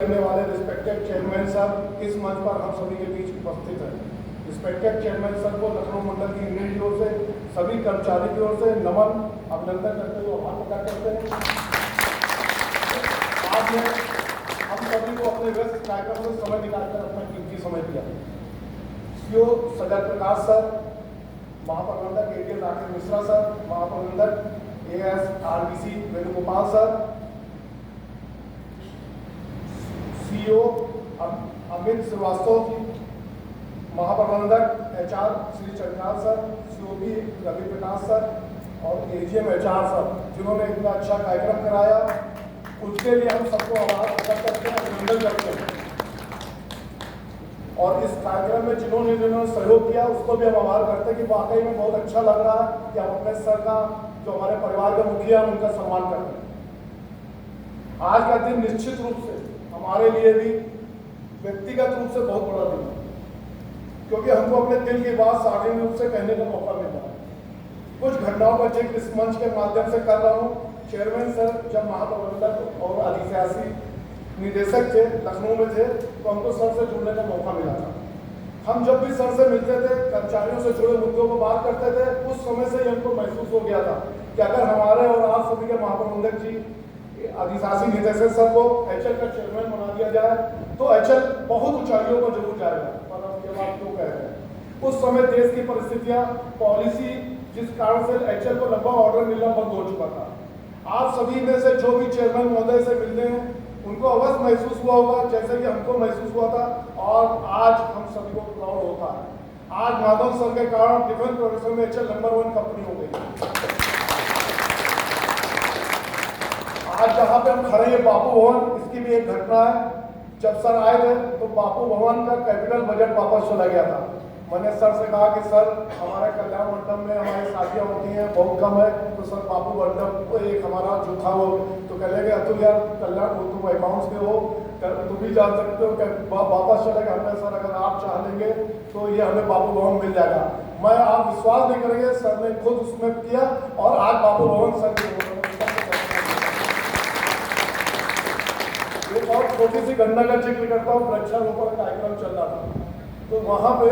करने वाले respected chairman साहब इस मंच पर हम सभी के बीच उपस्थित हैं। रिस्पेक्टेड चेयरमैन सर को लखनऊ मंडल की यूनिट की ओर से सभी कर्मचारी की ओर से नमन अभिनंदन करते हुए आभार प्रकट करते हैं। आज में हम सभी को अपने व्यस्त कार्यक्रम में समय निकालकर अपना कीमती समय दिया। सीओ सजल प्रकाश सर, महाप्रबंधक एटीएल राकेश मिश्रा सर, महाप्रबंधक ASRBC Venugopal sir, CEO Amit Shrivastava ji, महाप्रबंधक HR Shri Chandral sir, COP Ravi Prakash sir और AGM HR सर, जिन्होंने इतना अच्छा कार्यक्रम कराया, उसके लिए हम सबको आभार प्रकट करते हैं, अभिनंदन करते हैं। और इस कार्यक्रम में जिन्होंने सहयोग किया उसको भी हम आभार करते हैं कि वाकई में बहुत अच्छा लग रहा है कि हम अपने सर का, जो हमारे परिवार के मुखिया, उनका सम्मान करते हैं। आज का दिन निश्चित रूप से हमारे लिए भी व्यक्तिगत रूप से बहुत बड़ा दिन है, क्योंकि हमको अपने दिल की बात सार्वजनिक रूप से कहने का मौका मिला है। कुछ घटनाओं का जिक्र इस मंच के माध्यम से कर रहा हूँ। चेयरमैन सर जब महाप्रबंधक और अधिशासी निदेशक थे, लखनऊ में थे, तो हमको सर से जुड़ने का मौका मिला था। हम जब भी सर से मिलते थे, कर्मचारियों से जुड़े मुद्दों पर बात करते थे, उस समय से ही हमको महसूस हो गया था कि अगर हमारे और आप सभी के महाप्रबंधक जी, अधिशासी निदेशक सर को HL का चेयरमैन बना दिया जाए तो HL बहुत ऊंचाइयों पर जरूर जाएगा। पर हम ये बात क्यों कह रहे हैं? उस समय देश की परिस्थितियां, पॉलिसी, जिस कारण से HL को लंबा ऑर्डर मिलना बंद हो चुका था। आप सभी में से जो भी चेयरमैन महोदय से मिलते हैं, उनको अवश्य महसूस हुआ होगा जैसे कि हमको महसूस हुआ था, और आज हम सभी को प्राउड होता है। आज माधव सर के कारण डिफेंस प्रोडक्शन में HL नंबर 1 कंपनी हो गई। आज जहाँ पे हम खड़े हैं बापू भवन, इसकी भी एक घटना है। जब सर आए थे तो बापू भवन का कैपिटल बजट वापस चला गया था। मैंने सर से कहा कि सर, हमारे कल्याण मंडप में हमारी शादियाँ होती हैं, बहुत कम है, तो सर बापू मंडप को एक हमारा जो था वो, तो कह लेंगे अतुल यार कल्याण हो, तुम अकाउंट्स के हो, तुम भी जान सकते हो, वापस चलेगा। हमें सर अगर आप चाह लेंगे तो ये हमें बापू भवन मिल जाएगा। मैं, आप विश्वास नहीं करेंगे, सर ने खुद उसमें किया और आज बापू भवन सर और छोटी सी घटना का जिक्र करता हूँ। वृक्षारोपण कार्यक्रम चल रहा था, तो वहाँ पे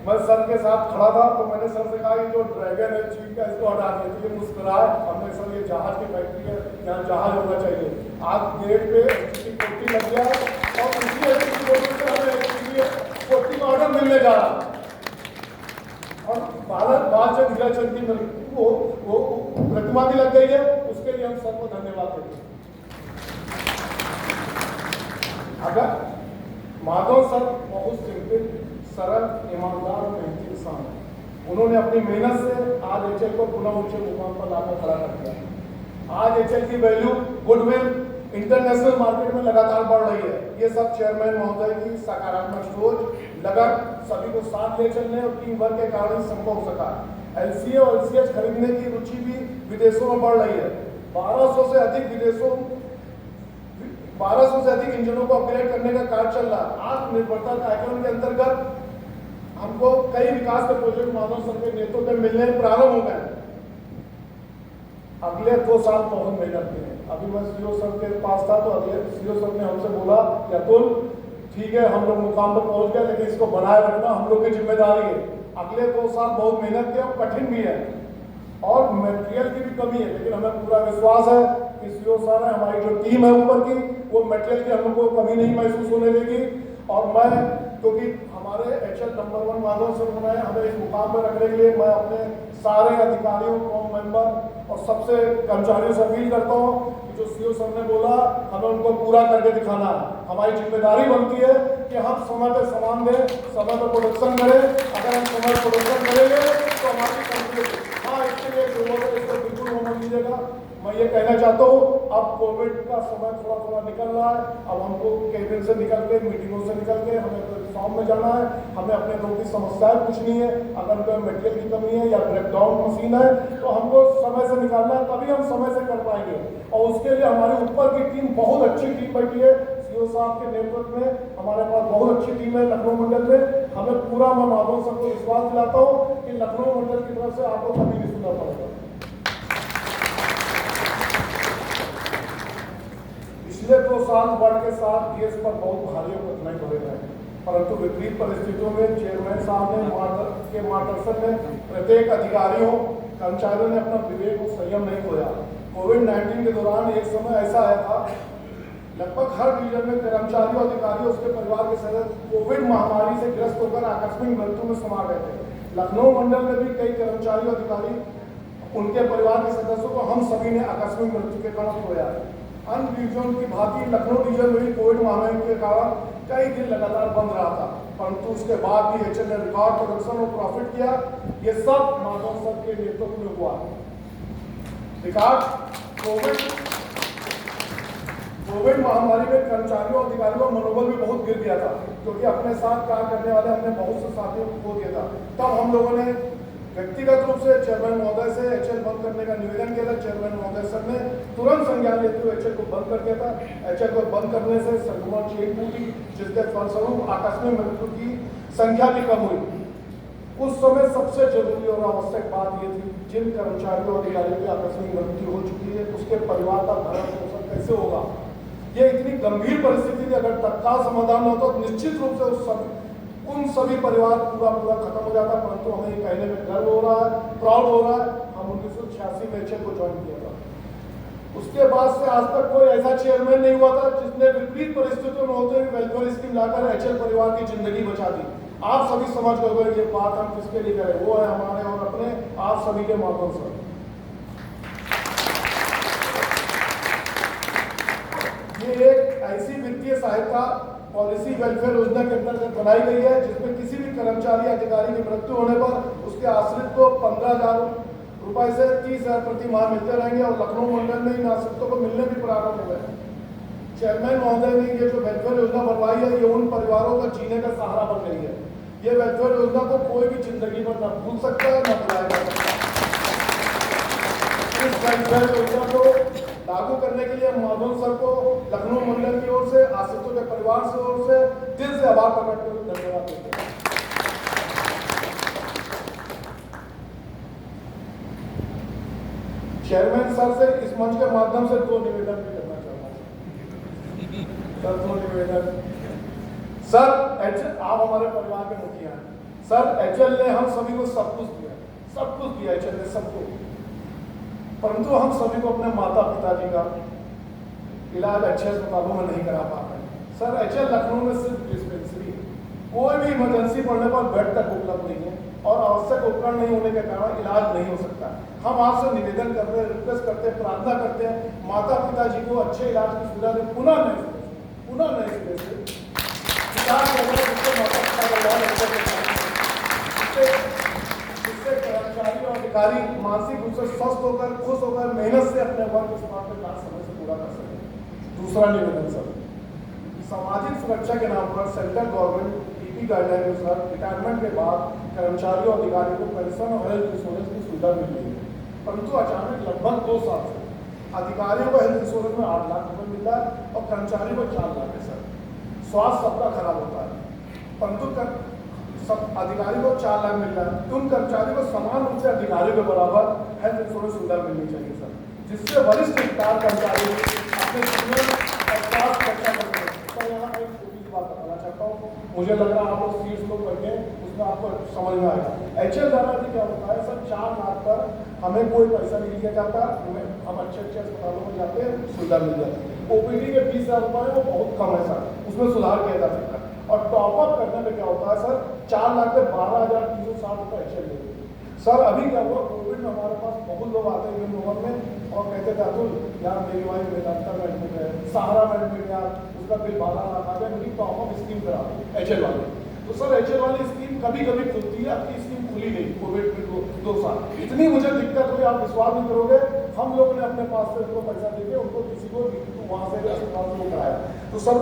मैं सर के साथ खड़ा था, तो मैंने सर से कहा कि जो ड्रैगन है चीफ का, इसको हटा दिया। तो ये मुस्कुराए। हमने सर ये जहाज की फैक्ट्री है, यहाँ जहाज होना चाहिए। आज गेट पे कोटी लग गया है और उसी कोटी से हमें कोटी का ऑर्डर मिलने जा रहा है। और भारत बाद जब हीरा चंद की वो प्रतिमा भी लग गई है, उसके लिए हम सबको धन्यवाद देते हैं। अगर माधव सर बहुत सिंपल, सरल, ईमानदार, मेहनती इंसान है। उन्होंने अपनी मेहनत से आज HL को पुनः ऊंचे मुकाम पर लाकर खड़ा कर दिया। आज HL की वैल्यू, गुडविल इंटरनेशनल मार्केट में लगातार बढ़ रही है। ये सब चेयरमैन महोदय की सकारात्मक सोच, लगन, सभी को साथ ले चलने और टीम वर्क के कारण संभव हो सका। LCA और LCH खरीदने की रुचि भी विदेशों में बढ़ रही है। 1200 से अधिक इंजनों को अपग्रेड करने का कार्य चल रहा है। आत्मनिर्भरता कार्यक्रम के अंतर्गत हमको कई विकास के प्रोजेक्ट माधव सर के नेतृत्व में मिलने प्रारंभ हो गए। अगले 2 साल बहुत मेहनत की है। अभी मैं सीओ सर के पास था, तो अगले सीओ सर ने हमसे बोला कि अतुल ठीक है, हम लोग मुकाम पर पहुंच गए, लेकिन इसको बनाए रखना हम लोग की जिम्मेदारी है। अगले 2 साल बहुत मेहनत की और कठिन भी है और मटेरियल की भी कमी है, लेकिन हमें पूरा विश्वास है कि सीओ सर है, हमारी जो टीम है ऊपर की, वो मटेरियल की हमको कमी नहीं महसूस होने देगी। और मैं, क्योंकि हमारे HL नंबर 1 माधव सर बनाए, हमें इस मुकाम पर रखने के लिए मैं अपने सारे अधिकारियों, कॉम मेंबर और सबसे कर्मचारियों से अपील करता हूँ कि जो सीओ सर ने बोला, हमें उनको पूरा करके दिखाना है। हमारी जिम्मेदारी बनती है कि हम समय पर सामान दें, समय पर प्रोडक्शन करें। अगर हम समय पर प्रोडक्शन करेंगे तो हमारी कंपनी, हाँ, इसके लिए जो है इसको बिल्कुल होना दीजिएगा। मैं ये कहना चाहता हूँ, अब कोविड का समय थोड़ा थोड़ा निकल रहा है। अब हमको केबिन से निकल के, मीटिंगों से निकल के हमें फॉर्म में जाना है। हमें अपने लोगों की समस्याएं पूछनी है। अगर कोई मटेरियल की कमी है या ब्रेकडाउन मशीन है तो हमको समय से निकालना है, तभी हम समय से कर पाएंगे। और उसके लिए हमारी ऊपर की टीम, बहुत अच्छी टीम बैठी है। सीओ साहब के नेतृत्व में हमारे पास बहुत अच्छी टीम है लखनऊ मंडल में। हमें पूरा, मैं माधव सर को विश्वास दिलाता हूँ कि लखनऊ मंडल की तरफ से आपको कभी नहीं सुनना पड़ेगा। पिछले 2 साल बढ़ के साथ केस पर बहुत भारी और कठिनाई बढ़े रहे, परंतु विपरीत परिस्थितियों में चेयरमैन साहब के मार्गदर्शन में प्रत्येक अधिकारियों कर्मचारियों ने अपना विवेक और संयम नहीं खोया। कोविड-19 के दौरान एक समय ऐसा आया था, लगभग हर डिवीजन में कर्मचारियों अधिकारियों उसके परिवार के सदस्य कोविड महामारी से ग्रस्त होकर आकस्मिक मृत्यु में समा गए थे। लखनऊ मंडल में भी कई कर्मचारी अधिकारी उनके परिवार के सदस्यों को हम सभी ने आकस्मिक मृत्यु के कारण खोया है। अन्य डिवीजन की भांति लखनऊ डिवीजन में भी कोविड महामारी के कारण कई दिन लगातार बंद रहा था, परंतु उसके बाद भी एचएल ने रिकॉर्ड प्रोडक्शन और प्रॉफिट किया। ये सब माधव सर के नेतृत्व में हुआ। रिकॉर्ड कोविड महामारी में कर्मचारियों और अधिकारियों का मनोबल भी बहुत गिर गया था, क्योंकि अपने साथ कार्य करने वाले हमने बहुत से साथियों को खो दिया था। तब हम लोगों ने व्यक्तिगत रूप से चेयरमैन महोदय से एचएल बंद करने का निवेदन किया था। चेयरमैन महोदय सर ने तुरंत संज्ञान लेते हुए एचएल को बंद कर दिया था। एचएल को बंद करने से संक्रमण चेन टूटी, जिसके फलस्वरूप आकस्मिक मृत्यु की संख्या भी कम हुई। उस समय सबसे जरूरी और आवश्यक बात यह थी, जिन कर्मचारियों और अधिकारियों की आकस्मिक मृत्यु हो चुकी है उसके परिवार का भरण पोषण कैसे होगा। ये इतनी गंभीर परिस्थिति थी, अगर तत्काल समाधान न होता तो निश्चित रूप से उन सभी परिवार पूरा खत्म हो जाता। परंतु हमें ये कहने में गर्व हो रहा है, प्राउड हो रहा है, हम 1986 में एचएल को ज्वाइन किया था। उसके बाद से आज तक कोई ऐसा चेयरमैन नहीं हुआ था जिसने विपरीत परिस्थितियों में होते हुए वेलफेयर स्कीम लाकर एचएल परिवार की जिंदगी बचा दी। आप सभी समझ गए ये बात हम किसके लिए करें, वो है हमारे और अपने आप सभी के माध्यम से। ये एक ऐसी वित्तीय सहायता पॉलिसी वेलफेयर योजना के अंतर्गत बनाई गई है, जिसमें किसी भी कर्मचारी अधिकारी की मृत्यु होने पर उसके आश्रित को 15,000 रुपए से 30,000 प्रति माह मिलते रहेंगे और लखनऊ मंडल में इन आश्रितों को मिलने भी प्रारंभ हो गए। चेयरमैन महोदय ने ये जो वेलफेयर योजना बनवाई है, ये उन परिवारों का जीने का सहारा बन गई है। ये वेलफेयर योजना को कोई भी जिंदगी में न भूल सकता है, न भुलाया जा सकता। इस वेलफेयर योजना को लागू करने के लिए माधव सर को लखनऊ मंडल की ओर से, आश्रितों के परिवार की ओर से दिल से आभार प्रकट करते हुए धन्यवाद देते हैं। चेयरमैन सर से इस मंच के माध्यम से 2 निवेदन भी करना चाहता हूँ सर। 2 निवेदन। सर एचएल, आप हमारे परिवार के मुखिया हैं। सर एचएल ने हम सभी को सब कुछ दिया एचएल ने सबको, परंतु हम सभी को अपने माता पिताजी का इलाज अच्छे अस्पतालों में नहीं करा पा रहे हैं। सर एचएल लखनऊ में सिर्फ डिस्पेंसरी, कोई भी इमरजेंसी पड़ने पर बेड तक उपलब्ध नहीं है और आवश्यक उपकरण नहीं होने के कारण इलाज नहीं हो सकता। हम आपसे निवेदन करते हैं, रिक्वेस्ट करते हैं, प्रार्थना करते हैं, माता पिताजी को अच्छे इलाज की सुविधा दें। पुनः नए सिरे से विकास करने, जिससे माता पिता का इलाज अच्छा हो, जिससे कर्मचारी और अधिकारी मानसिक रूप से स्वस्थ होकर, खुश होकर, मेहनत से अपने वर्क स्थान पर कार्य समय से पूरा कर सकें। दूसरा निवेदन सर, सामाजिक सुरक्षा के नाम पर सेंट्रल गवर्नमेंट ईपी गाइडलाइन के अनुसार रिटायरमेंट के बाद कर्मचारियों और अधिकारियों को पेंशन और हेल्थ इंश्योरेंस की सुविधा मिल रही है, परंतु अचानक लगभग 2 साल से अधिकारियों को हेल्थ इंश्योरेंस में 8 लाख रुपए मिलता है और कर्मचारियों को 4 लाख है। सर स्वास्थ्य सबका खराब होता है, परंतु सब अधिकारी को 4 लाख मिल रहा है। उन कर्मचारियों को समान रूप से अधिकारियों के बराबर हेल्थ इंश्योरेंस सुविधा मिलनी चाहिए सर, जिससे वरिष्ठ अधिकारी कर्मचारी अपने जीवन और स्वास्थ्य रक्षा कर सकें। सर यहाँ मैं एक छोटी सी बात बताना चाहता हूँ, मुझे लग रहा है आप लोग सीट्स को पढ़ें, उसमें आपको समझ में आएगा। एचएल द्वारा भी क्या होता है सर, 4 लाख पर हमें कोई पैसा नहीं दिया जाता, हम अच्छे अस्पतालों में जाते हैं, सुविधा मिल जाती है। ओपीडी के 20,000 रुपये वो बहुत कम है सर, उसमें सुधार किया जा सकता है। और टॉपअप करने में क्या होता है सर, 4 लाख से 12,360 रुपये एचएल लेते हैं। सर अभी क्या हुआ, कोविड में हमारे पास बहुत लोग आते हैं लोगों में और कहते थे अतुल यार मेरी वाइफ वेदांता में एडमिट है, सहारा में एडमिट है, उसका बिल 12 लाख आ गया, मेरी टॉपअप स्कीम करा दो एचएल वाले। तो सर एचएल वाली स्कीम कभी कभी खुलती है, आपकी स्कीम खुली नहीं कोविड में 2 साल। इतनी मुझे दिक्कत हुई, आप विश्वास नहीं करोगे, हम लोगों ने अपने पास से उनको पैसा देके उनको किसी को वहाँ से अस्पताल से कराया। तो सर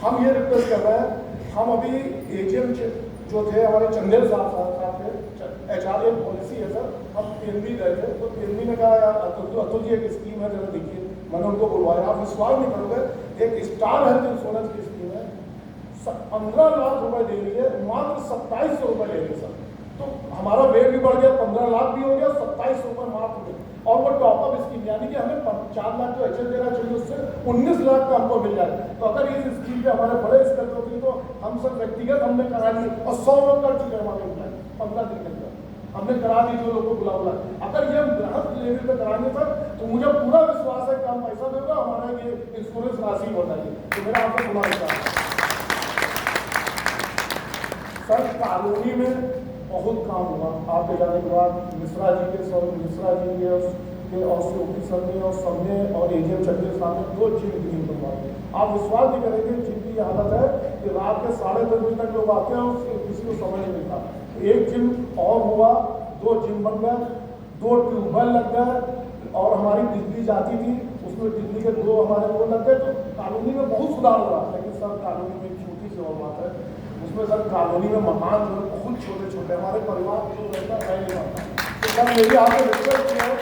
हम ये रिक्वेस्ट कर रहे हैं, हम अभी एजीएम जो थे हमारे चंदेल साहब थे, एचआर पॉलिसी है सर, हम पीएनबी गए थे, तो पीएनबी ने कहा यार अतुल जी एक स्कीम है जरा देखिए, मैंने उनको बुलवाया। आप विश्वास नहीं करोगे, एक स्टार हेल्थ इंश्योरेंस की स्कीम है, 15 लाख रुपए दे रही है, मात्र 2700 रुपये ले रही है सर। तो हमारा वेट भी बढ़ गया, 15 लाख भी हो गया, 2700 रुपये मात्र और वो टॉपअप स्कीम यानी कि हमें 4 लाख जो HL देना चाहिए उससे 19 लाख का हमको मिल जाए। तो अगर इस स्कीम पे हमारे बड़े स्तर पर होती तो हम सब व्यक्तिगत हमने करा ली और 100 लोग कर चुके हमारे एम्प्लॉय 15 दिन के अंदर हमने करा दी जो लोग को बुला। अगर ये हम बृहद लेवल पे कराएंगे सर तो मुझे पूरा विश्वास है कम पैसा देगा हमारा ये इंश्योरेंस राशि हो जाएगी। तो मेरा आपसे पूरा विश्वास है सर। कॉलोनी में बहुत काम हुआ आपके जाने के बाद मिश्रा जी के और श्योपी सर ने और सबने और AGM चक्र साहब ने 2 जिम क्लीन बनवाए। आप विश्वास नहीं करेंगे जिनकी ये हालत है कि रात के 10:30 बजे तक लोग आते हैं और किसी को समझ नहीं था। एक जिम और हुआ, 2 जिम बन गए, 2 ट्यूबवेल लग गए और हमारी बिजली जाती थी उसमें बिजली के 2 हमारे वो लग गए। तो कॉलोनी में बहुत सुधार हुआ। लेकिन सर कॉलोनी में एक छोटी सी और बात है उसमें सर कॉलोनी में मकान जो है बहुत छोटे छोटे हमारे परिवार जो रहता है नहीं पाता। तो सर मेरी आपको रिक्वेस्ट किया है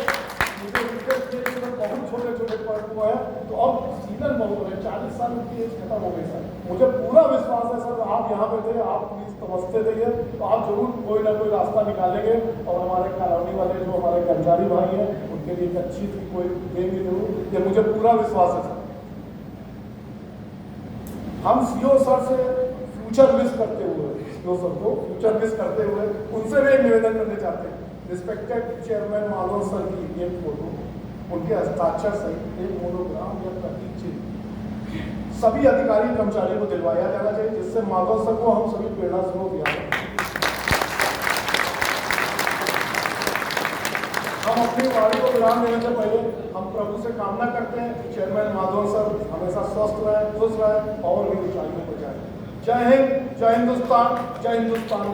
बहुत छोटे छोटे पॉइंट हुआ है। तो अब सीजन बहुत हो रहे 40 साल की एज खत्म हो गई सर। मुझे पूरा विश्वास है सर आप यहाँ पे थे आप प्लीज समझते थे तो आप जरूर कोई ना कोई रास्ता निकालेंगे और हमारे कॉलोनी वाले जो हमारे कर्मचारी भाई हैं उनके लिए एक अच्छी सी कोई देंगे जरूर। ये मुझे पूरा विश्वास है सर। हम CO सर से फ्यूचर विश करते हुए CO सर को फ्यूचर विश करते हुए उनसे भी एक निवेदन करने चाहते हैं। रिस्पेक्टेड चेयरमैन माधव सर की एक फोटो उनके हस्ताक्षर से एक मोनोग्राम या प्रतीक चिन्ह सभी अधिकारी कर्मचारियों को दिलवाया जाना चाहिए जिससे माधव सर को हम सभी प्रेरणा स्रोत याद रखें। हम अपनी वाणी को विराम देने से पहले हम प्रभु से कामना करते हैं कि चेयरमैन माधव सर हमेशा स्वस्थ रहे खुश रहे और भी ऊंचाइयों पर जाए। जय हिंद, जय हिंदुस्तान, जय हिंदुस्तान।